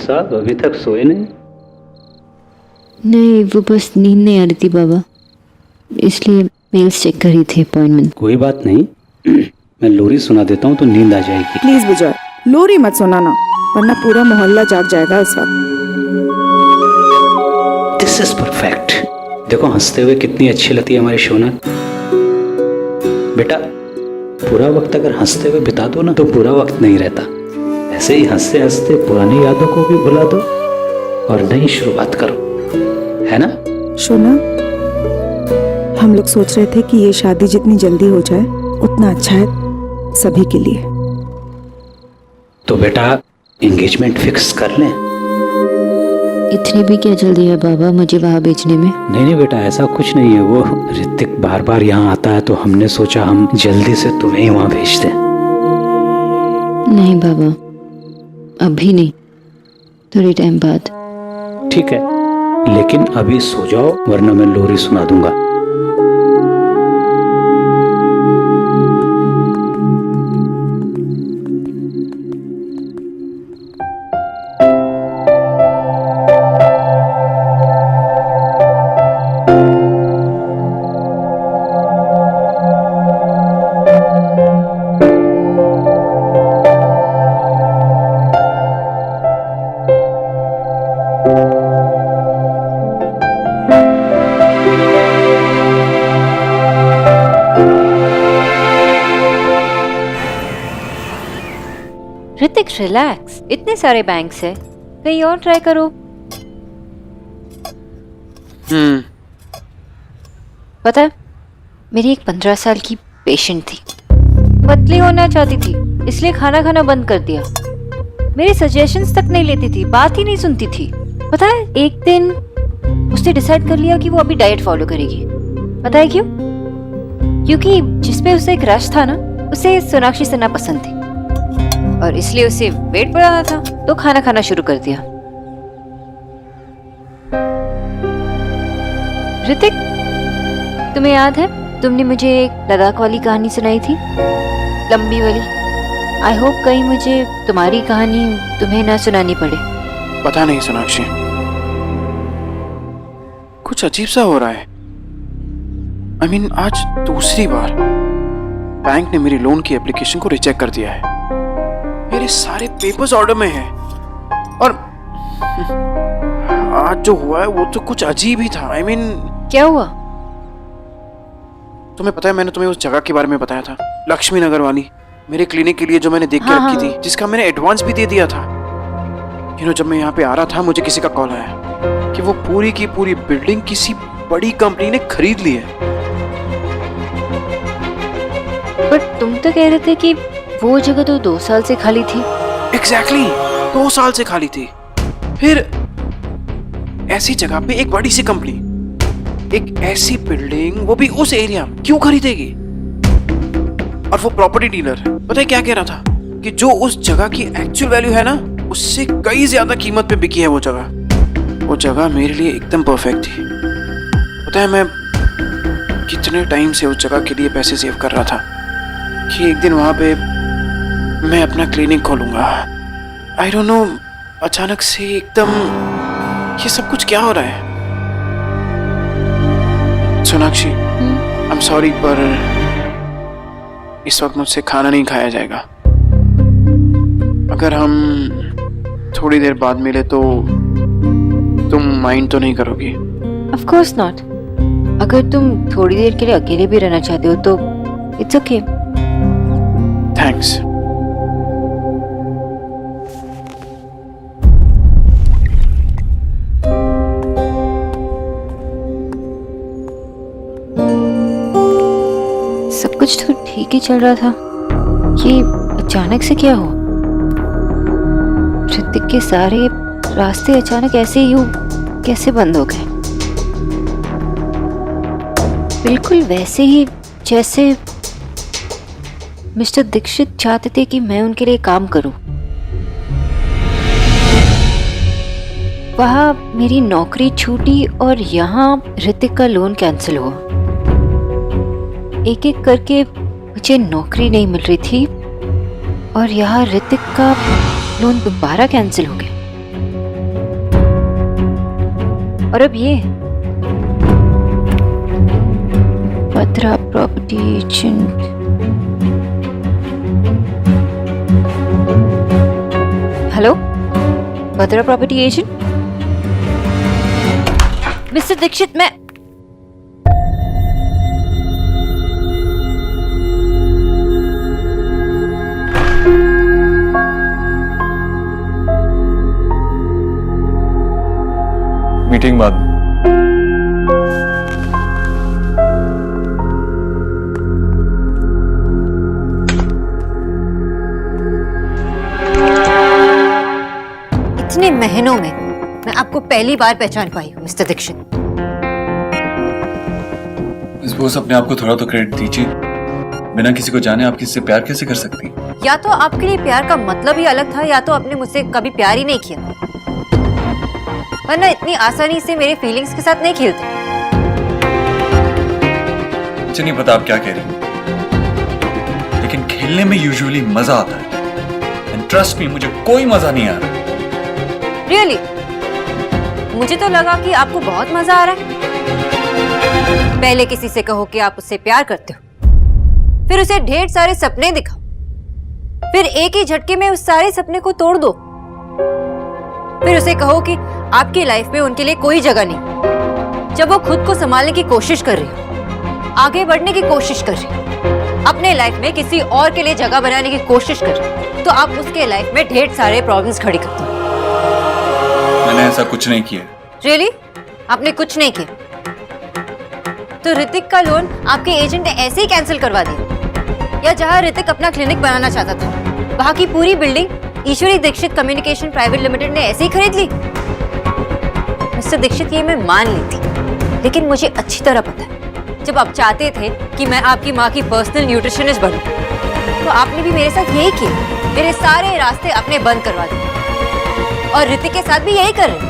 साहब अभी तक सोए नहीं? नहीं, वो बस नींद नहीं आ रही थी बाबा, इसलिए मेल्स चेक कर रही थी अपॉइंटमेंट। कोई बात नहीं, मैं लोरी सुना देता हूँ तो नींद आ जाएगी। प्लीज विजय, लोरी मत सुनाना, वरना पूरा मोहल्ला जाग जाएगा इस वक्त। This is perfect. देखो हंसते हुए कितनी अच्छी लगती है हमारी शोना। बेटा, पूरा वक्त अगर हंसते हुए बिता दो ना तो पूरा वक्त नहीं रहता। ऐसे ही हंसते हंसते पुरानी यादों को भी भुला दो और नई शुरुआत करो, है ना? शोना, हम लोग सोच रहे थे कि ये शादी जितनी जल्दी हो जाए उतना अच्छा है सभी के लिए। तो बेटा एंगेजमेंट फिक्स कर लें? इतनी भी क्या जल्दी है बाबा मुझे वहाँ भेजने में? नहीं बेटा, ऐसा कुछ नहीं है। वो ऋतिक बार बार यहाँ आता है तो हमने सोचा हम जल्दी से तुम्हें ही वहाँ भेज दें। नहीं बाबा, अभी नहीं, थोड़ी टाइम बाद। ठीक है, लेकिन अभी सो जाओ वरना मैं लोरी सुना दूंगा। ऋतिक रिलैक्स, इतने सारे बैंक्स है, कहीं और ट्राई करो। पता है, मेरी एक 15 साल की पेशेंट थी, पतली होना चाहती थी, इसलिए खाना खाना बंद कर दिया। मेरे सजेशंस तक नहीं लेती थी, बात ही नहीं सुनती थी। पता है, एक दिन उसने डिसाइड कर लिया कि वो अभी डाइट फॉलो करेगी। पता है क्यों? क्योंकि जिसपे उसे एक क्रश था ना, उसे सोनाक्षी सिन्हा पसंद थी और इसलिए उसे वेट बढ़ाना था, तो खाना खाना शुरू कर दिया। ऋतिक, तुम्हें याद है तुमने मुझे एक लद्दाख वाली कहानी सुनाई थी, लंबी वाली? आई होप कहीं मुझे तुम्हारी कहानी तुम्हें ना सुनानी पड़े। पता नहीं सोनाक्षी, कुछ अजीब सा हो रहा है। I mean, आज दूसरी बार बैंक ने मेरी लोन की एप्लीकेशन को रिजेक्ट कर दिया है। मेरे सारे पेपर्स ऑर्डर में हैं और आज जो हुआ है वो तो कुछ अजीब ही था। I mean, क्या हुआ? तुम्हें पता है, मैंने तुम्हें उस जगह के बारे में बताया था, लक्ष्मी नगर वाली, मेरे क्लिनिक के लिए जो मैंने देख के रखी थी, जिसका मैंने एडवांस भी दे दिया था। जब मैं यहाँ पे आ रहा था मुझे किसी का कॉल आया कि वो पूरी की पूरी बिल्डिंग किसी बड़ी कंपनी ने खरीद ली है। पर तुम तो कह रहे थे कि वो जगह तो 2 साल से खाली थी। एग्जैक्टली, 2 साल से खाली थी। फिर ऐसी जगह पे एक बड़ी सी कंपनी, एक ऐसी बिल्डिंग, वो भी उस एरिया में, क्यों खरीदेगी? और वो प्रॉपर्टी डीलर पता है क्या कह रहा था कि जो उस जगह की एक्चुअल वैल्यू है ना, उससे कई ज्यादा कीमत पे बिकी है वो जगह। वो जगह मेरे लिए एकदम परफेक्ट थी। पता है, मैं कितने टाइम से उस जगह के लिए पैसे सेव कर रहा था कि एक दिन वहां पे मैं अपना क्लिनिक खोलूंगा। आई डोंट नो, अचानक से एकदम ये सब कुछ क्या हो रहा है? सोनाक्षी, आई एम सॉरी, पर इस वक्त मुझसे खाना नहीं खाया जाएगा। अगर हम थोड़ी देर बाद मिले तो तुम माइंड तो नहीं करोगी? Of course not. अगर तुम थोड़ी देर के लिए अकेले भी रहना चाहते हो तो इट्स ओके। थैंक्स। सब कुछ तो ठीक ही चल रहा था, ये अचानक से क्या हो? ऋतिक के सारे रास्ते अचानक ऐसे ही कैसे बंद हो गए? बिल्कुल वैसे ही जैसे मिस्टर दीक्षित चाहते थे कि मैं उनके लिए काम करूं। वहां मेरी नौकरी छूटी और यहाँ ऋतिक का लोन कैंसिल हुआ। एक एक करके मुझे नौकरी नहीं मिल रही थी और यहाँ ऋतिक का लोन दोबारा कैंसिल हो गया। और अब ये Batra property agent. Hello, Batra property agent. Mister Dikshit, मैं मीटिंग बाद में। इतने महीनों में मैं आपको पहली बार पहचान पाई हूँ मिस्टर दीक्षित। मिस बोस, अपने आप को थोड़ा तो क्रेडिट दीजिए। बिना किसी को जाने आप किससे प्यार कैसे कर सकती? या तो आपके लिए प्यार का मतलब ही अलग था, या तो आपने मुझसे कभी प्यार ही नहीं किया, वरना इतनी आसानी से मेरे फीलिंग्स के साथ नहीं खेलते। मुझे नहीं पता आप क्या कह रही हैं, लेकिन खेलने में यूजुअली मजा आता है। एंड ट्रस्ट मी, मुझे कोई मजा नहीं आ रहा। रियली? मुझे तो लगा कि आपको बहुत मजा आ रहा है। पहले किसी से कहो कि आप उससे प्यार करते हो, फिर उसे ढेर सारे सपने दिखाओ, फिर एक ही झटके में उस सारे सपने को तोड़ दो, फिर उसे कहो कि आपकी लाइफ में उनके लिए कोई जगह नहीं। जब वो खुद को संभालने की कोशिश कर रही हो, आगे बढ़ने की कोशिश कर रही हो, अपने लाइफ में किसी और के लिए जगह बनाने की कोशिश कर रही हो, तो आप उसके लाइफ में ढेर सारे प्रॉब्लम्स खड़ी करते हो। मैंने ऐसा कुछ नहीं किया। रियली? आपने कुछ नहीं किया? तो ऋतिक का लोन आपके एजेंट ने ऐसे ही कैंसिल करवा दिया? या जहां ऋतिक अपना क्लिनिक बनाना चाहता था, वहां की पूरी बिल्डिंग ईश्वरी दीक्षित कम्युनिकेशन प्राइवेट लिमिटेड ने ऐसे ही खरीद ली? मिस्टर दीक्षित, ये मैं मान ली थी, लेकिन मुझे अच्छी तरह पता है, जब आप चाहते थे कि मैं आपकी माँ की पर्सनल न्यूट्रिशनिस्ट बनूं, तो आपने भी मेरे साथ यही किया। मेरे सारे रास्ते आपने बंद करवा दिए, और ऋतिक के साथ भी यही कर रहे हैं।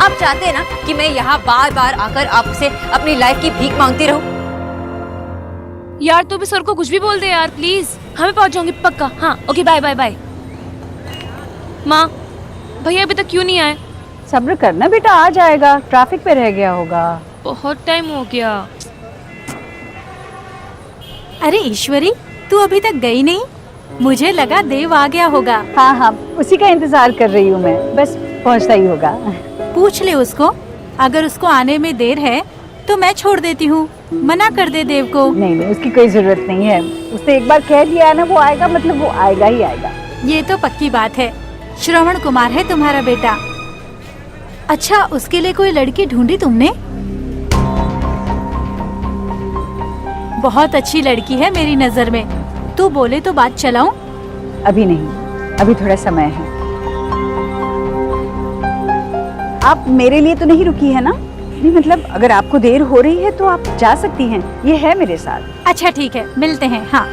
आप चाहते हैं ना कि मैं यहाँ बार बार आकर आपसे अपनी लाइफ की भीख मांगती रहूं? यार तू भी सर को कुछ भी बोल दे यार प्लीज। हमें पहुंच जाऊंगी पक्का। हाँ ओके, बाय बाय बाय। माँ, भैया अभी तक क्यों नहीं आए? सब्र करना बेटा, आ जाएगा, ट्रैफिक पे रह गया होगा। बहुत टाइम हो गया। अरे ईश्वरी, तू अभी तक गई नहीं? मुझे लगा देव आ गया होगा। हाँ हाँ, उसी का इंतजार कर रही हूँ मैं, बस पहुँचता ही होगा। पूछ ले उसको, अगर उसको आने में देर है तो मैं छोड़ देती हूँ, मना कर दे देव को। नहीं नहीं, उसकी कोई जरूरत नहीं है। उसने एक बार कह दिया है ना वो आएगा, मतलब वो आएगा ही आएगा। ये तो पक्की बात है। श्रवण कुमार है तुम्हारा बेटा। अच्छा, उसके लिए कोई लड़की ढूंढी तुमने? बहुत अच्छी लड़की है मेरी नजर में। तू बोले तो बात चलाऊं? अभी नहीं, अभी थोड़ा समय है। आप मेरे लिए तो नहीं रुकी है ना? नहीं मतलब अगर आपको देर हो रही है तो आप जा सकती हैं, ये है मेरे साथ। अच्छा ठीक है, मिलते हैं। हाँ